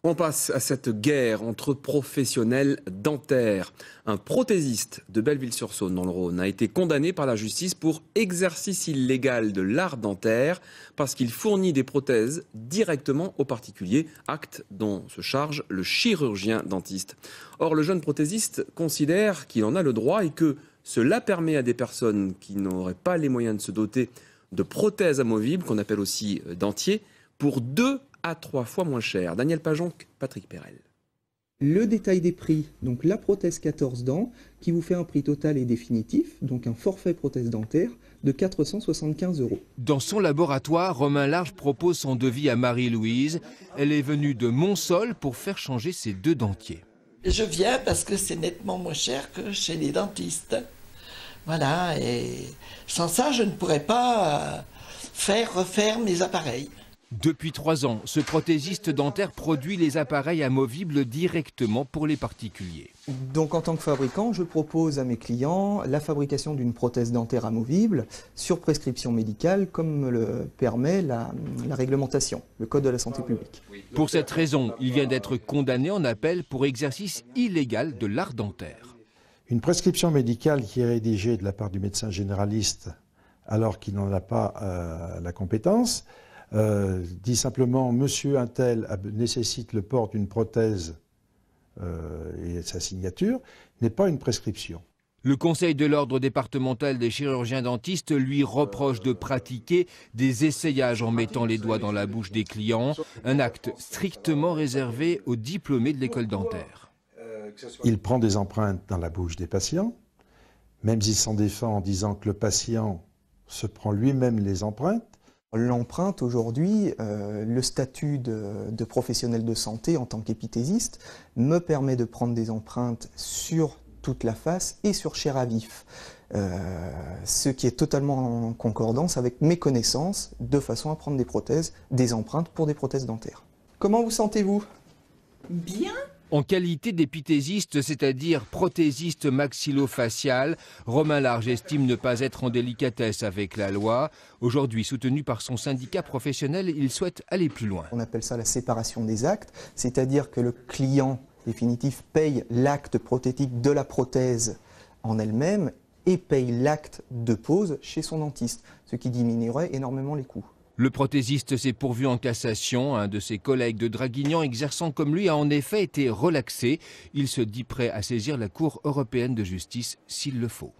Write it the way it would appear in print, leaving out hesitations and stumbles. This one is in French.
On passe à cette guerre entre professionnels dentaires. Un prothésiste de Belleville-sur-Saône dans le Rhône a été condamné par la justice pour exercice illégal de l'art dentaire parce qu'il fournit des prothèses directement aux particuliers, acte dont se charge le chirurgien dentiste. Or, le jeune prothésiste considère qu'il en a le droit et que cela permet à des personnes qui n'auraient pas les moyens de se doter de prothèses amovibles, qu'on appelle aussi dentiers, pour 2 à 3 fois moins cher. Daniel Pajonc, Patrick Perel. Le détail des prix, donc la prothèse 14 dents, qui vous fait un prix total et définitif, donc un forfait prothèse dentaire, de 475 €. Dans son laboratoire, Romain Large propose son devis à Marie-Louise. Elle est venue de Montsol pour faire changer ses 2 dentiers. Je viens parce que c'est nettement moins cher que chez les dentistes. Voilà, et sans ça, je ne pourrais pas refaire mes appareils. Depuis 3 ans, ce prothésiste dentaire produit les appareils amovibles directement pour les particuliers. Donc en tant que fabricant, je propose à mes clients la fabrication d'une prothèse dentaire amovible sur prescription médicale comme le permet la réglementation, le Code de la santé publique. Pour cette raison, il vient d'être condamné en appel pour exercice illégal de l'art dentaire. Une prescription médicale qui est rédigée de la part du médecin généraliste alors qu'il n'en a pas la compétence, dit simplement « Monsieur Untel nécessite le port d'une prothèse et sa signature » n'est pas une prescription. Le Conseil de l'ordre départemental des chirurgiens dentistes lui reproche de pratiquer des essayages en mettant les doigts dans la bouche des clients, un acte strictement réservé aux diplômés de l'école dentaire. Il prend des empreintes dans la bouche des patients, même s'il s'en défend en disant que le patient se prend lui-même les empreintes. L'empreinte aujourd'hui, le statut de professionnel de santé en tant qu'épithésiste me permet de prendre des empreintes sur toute la face et sur chair à vif, ce qui est totalement en concordance avec mes connaissances de façon à prendre des empreintes pour des prothèses dentaires. Comment vous sentez-vous? Bien. En qualité d'épithésiste, c'est-à-dire prothésiste maxillofacial, Romain Large estime ne pas être en délicatesse avec la loi. Aujourd'hui, soutenu par son syndicat professionnel, il souhaite aller plus loin. On appelle ça la séparation des actes, c'est-à-dire que le client définitif paye l'acte prothétique de la prothèse en elle-même et paye l'acte de pose chez son dentiste, ce qui diminuerait énormément les coûts. Le prothésiste s'est pourvu en cassation. Un de ses collègues de Draguignan exerçant comme lui a en effet été relaxé. Il se dit prêt à saisir la Cour européenne de justice s'il le faut.